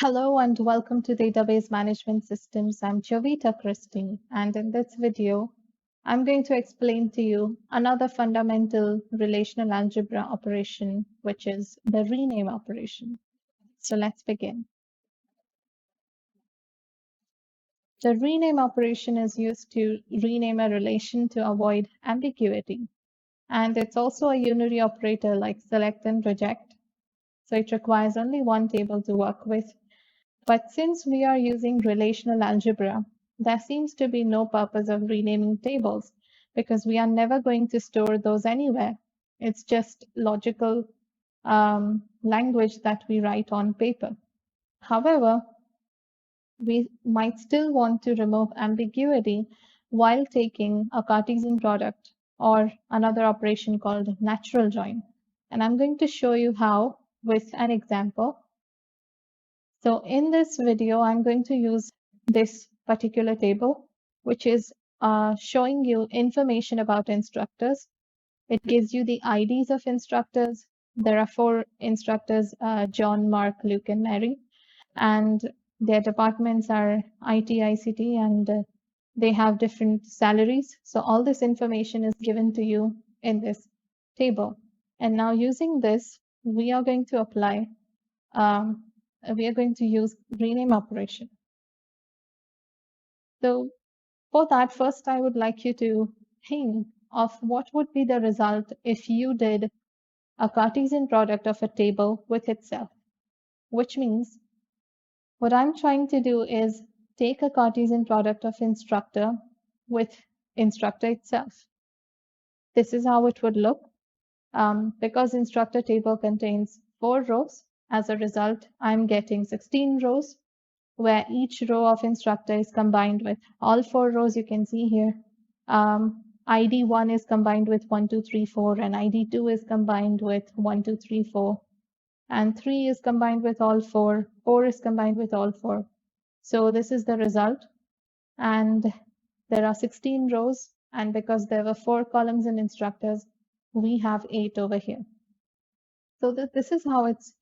Hello and welcome to Database Management Systems. I'm Jovita Christie, and in this video, I'm going to explain to you another fundamental relational algebra operation, which is the rename operation. So let's begin. The rename operation is used to rename a relation to avoid ambiguity, and it's also a unary operator like select and reject. So it requires only one table to work with. But since we are using relational algebra, there seems to be no purpose of renaming tables because we are never going to store those anywhere. It's just logical language that we write on paper. However, we might still want to remove ambiguity while taking a Cartesian product or another operation called natural join. And I'm going to show you how with an example. So in this video, I'm going to use this particular table, which is showing you information about instructors. It gives you the IDs of instructors. There are 4 instructors, John, Mark, Luke, and Mary, and their departments are IT, ICT, and they have different salaries. So all this information is given to you in this table. And now using this, we are going to apply we are going to use rename operation. So for that, first I would like you to think of what would be the result if you did a Cartesian product of a table with itself, which means what I'm trying to do is take a Cartesian product of instructor with instructor itself. This is how it would look. Because instructor table contains 4 rows, as a result, I'm getting 16 rows, where each row of instructor is combined with all 4 rows you can see here. ID 1 is combined with 1, 2, 3, 4, and ID 2 is combined with 1, 2, 3, 4, and 3 is combined with all 4, 4 is combined with all 4. So this is the result, and there are 16 rows, and because there were 4 columns in instructors, we have 8 over here. So this is how it's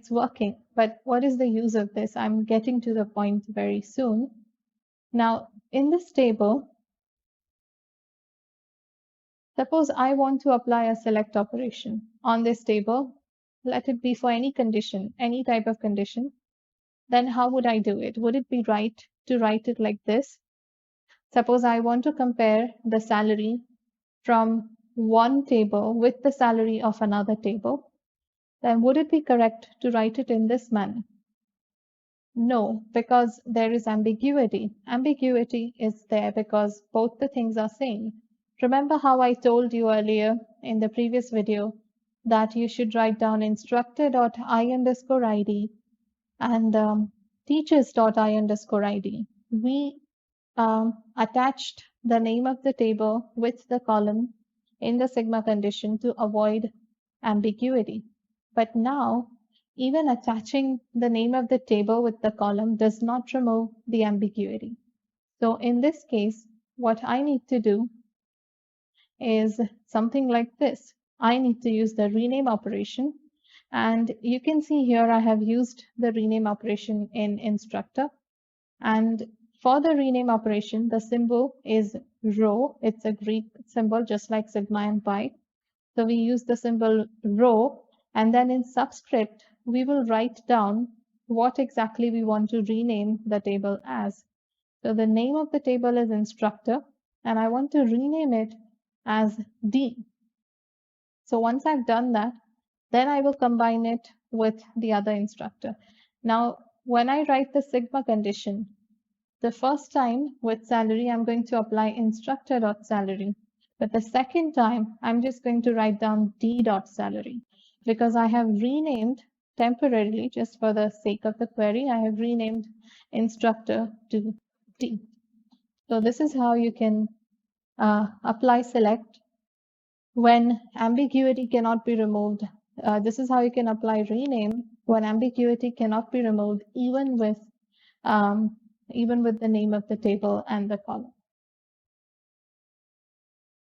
working. But what is the use of this? I'm getting to the point very soon. Now, in this table, suppose I want to apply a select operation on this table. Let it be for any condition, any type of condition. Then how would I do it? Would it be right to write it like this? Suppose I want to compare the salary from one table with the salary of another table. Then would it be correct to write it in this manner? No, because there is ambiguity. Ambiguity is there because both the things are same. Remember how I told you earlier in the previous video that you should write down instructor.i_id and teachers.i_id. We attached the name of the table with the column in the sigma condition to avoid ambiguity. But now, even attaching the name of the table with the column does not remove the ambiguity. So in this case, what I need to do is something like this. I need to use the rename operation. And you can see here I have used the rename operation in instructor. And for the rename operation, the symbol is rho. It's a Greek symbol, just like sigma and pi. So we use the symbol rho, and then in subscript, we will write down what exactly we want to rename the table as. So the name of the table is instructor, and I want to rename it as D. So once I've done that, then I will combine it with the other instructor. Now, when I write the sigma condition, the first time with salary, I'm going to apply instructor.salary. But the second time, I'm just going to write down D.salary because I have renamed temporarily, just for the sake of the query, I have renamed instructor to D. So this is how you can apply select when ambiguity cannot be removed. This is how you can apply rename when ambiguity cannot be removed, even with the name of the table and the column.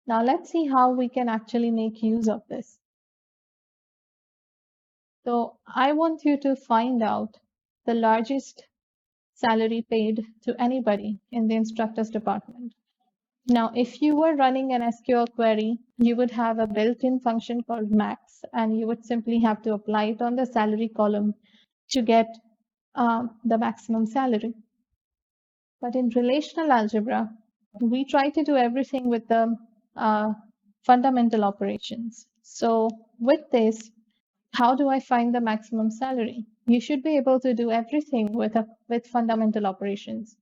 Now let's see how we can actually make use of this. So I want you to find out the largest salary paid to anybody in the instructor's department. Now, if you were running an SQL query, you would have a built-in function called max, and you would simply have to apply it on the salary column to get the maximum salary. But in relational algebra, we try to do everything with the fundamental operations. So with this, how do I find the maximum salary? You should be able to do everything with fundamental operations.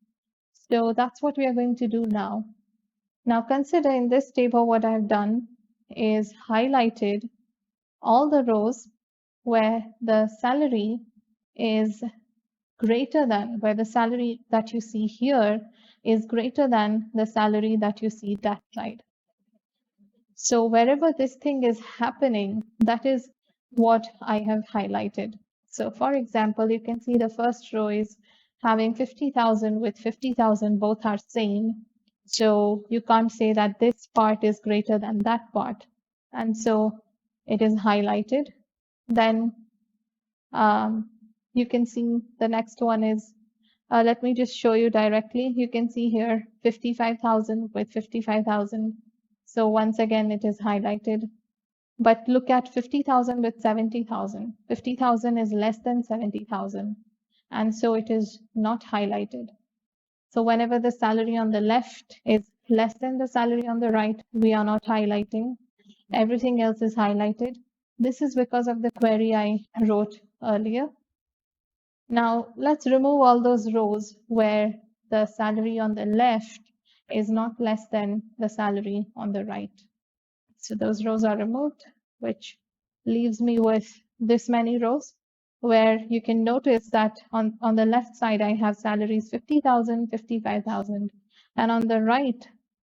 So that's what we are going to do now. Now consider in this table what I've done is highlighted all the rows where the salary is greater than, where the salary that you see here is greater than the salary that you see that side. So wherever this thing is happening, that is what I have highlighted. So for example, you can see the first row is having 50,000 with 50,000, both are same. So you can't say that this part is greater than that part. And so it is highlighted. Then you can see the next one is, let me just show you directly. You can see here 55,000 with 55,000. So once again, it is highlighted. But look at 50,000 with 70,000. 50,000 is less than 70,000. And so it is not highlighted. So whenever the salary on the left is less than the salary on the right, we are not highlighting. Everything else is highlighted. This is because of the query I wrote earlier. Now let's remove all those rows where the salary on the left is not less than the salary on the right. So those rows are removed, which leaves me with this many rows where you can notice that on the left side, I have salaries 50,000, 55,000. And on the right,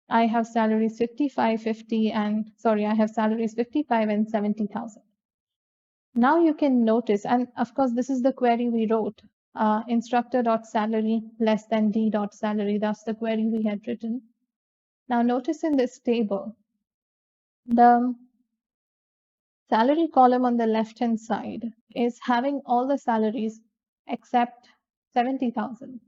I have salaries 55, 50, and sorry, I have salaries 55 and 70,000. Now you can notice, and of course, this is the query we wrote, instructor.salary less than d.salary. That's the query we had written. Now notice in this table, the salary column on the left-hand side is having all the salaries except 70,000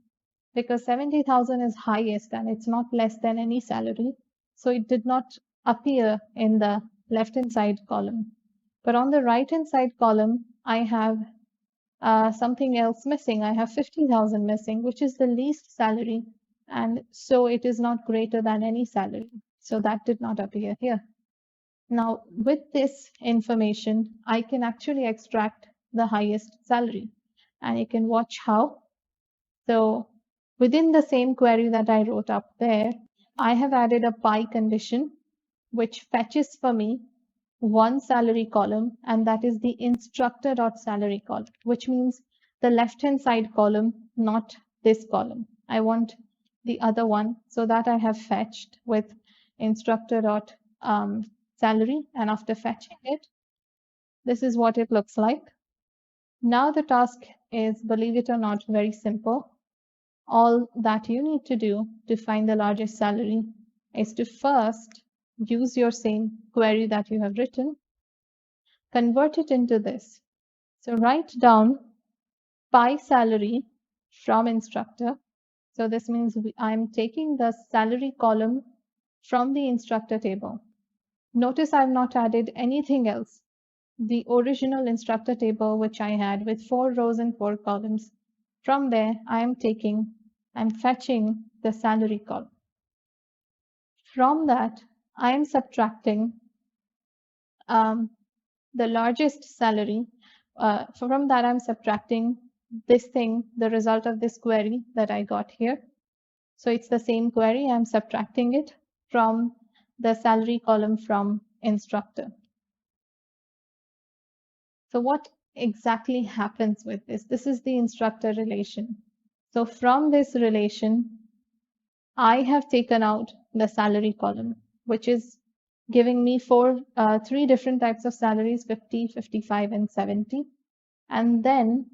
because 70,000 is highest and it's not less than any salary. So it did not appear in the left-hand side column. But on the right-hand side column, I have something else missing. I have 50,000 missing, which is the least salary. And so it is not greater than any salary. So that did not appear here. Now, with this information, I can actually extract the highest salary. And you can watch how. So within the same query that I wrote up there, I have added a pie condition, which fetches for me one salary column, and that is the instructor.salary column, which means the left-hand side column, not this column. I want the other one, so that I have fetched with instructor.salary, and after fetching it, this is what it looks like. Now the task is, believe it or not, very simple. All that you need to do to find the largest salary is to first use your same query that you have written, convert it into this. So write down pie salary from instructor. So this means I'm taking the salary column from the instructor table. Notice I've not added anything else. The original instructor table, which I had with 4 rows and 4 columns, from there I'm fetching the salary column. From that, I am subtracting the largest salary. From that, I'm subtracting this thing, the result of this query that I got here. So it's the same query. I'm subtracting it from the salary column from instructor. So what exactly happens with this? This is the instructor relation. So from this relation, I have taken out the salary column, which is giving me 3 different types of salaries, 50, 55, and 70. And then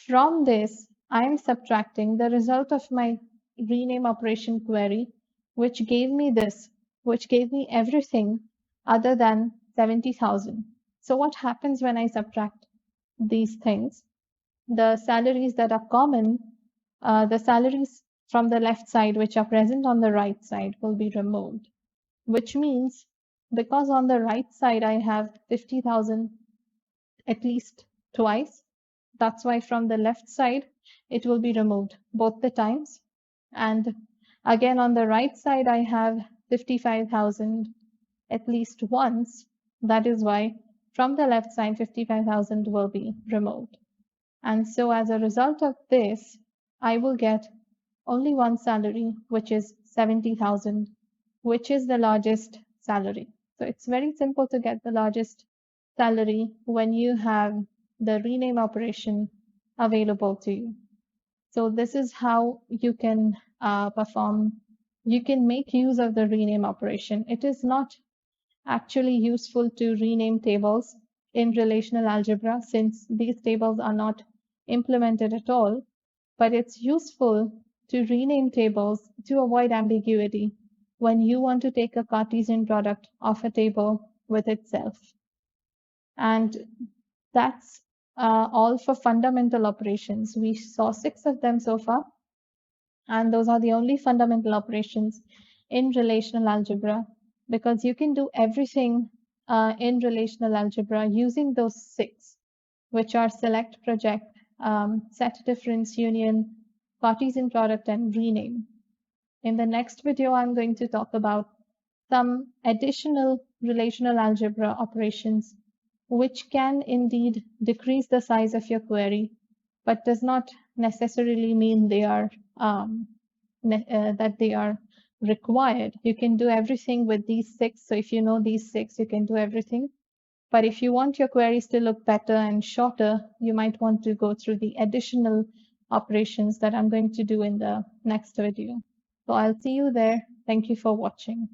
from this, I'm subtracting the result of my rename operation query, which gave me this, which gave me everything other than 70,000. So what happens when I subtract these things? the salaries that are common, the salaries from the left side which are present on the right side will be removed, which means because on the right side I have 50,000 at least twice, that's why from the left side it will be removed both the times. And again on the right side I have 55,000 at least once. That is why from the left side 55,000 will be removed. And so as a result of this, I will get only one salary, which is 70,000, which is the largest salary. So it's very simple to get the largest salary when you have the rename operation available to you. So this is how you can you can make use of the rename operation. It is not actually useful to rename tables in relational algebra since these tables are not implemented at all, but it's useful to rename tables to avoid ambiguity when you want to take a Cartesian product of a table with itself. And that's all for fundamental operations. We saw 6 of them so far, and those are the only fundamental operations in relational algebra, because you can do everything in relational algebra using those 6, which are select, project, set difference, union, Cartesian product, and rename. In the next video, I'm going to talk about some additional relational algebra operations which can indeed decrease the size of your query, but does not necessarily mean they are that they are required. You can do everything with these 6. So if you know these 6, you can do everything. But if you want your queries to look better and shorter, you might want to go through the additional operations that I'm going to do in the next video. So I'll see you there. Thank you for watching.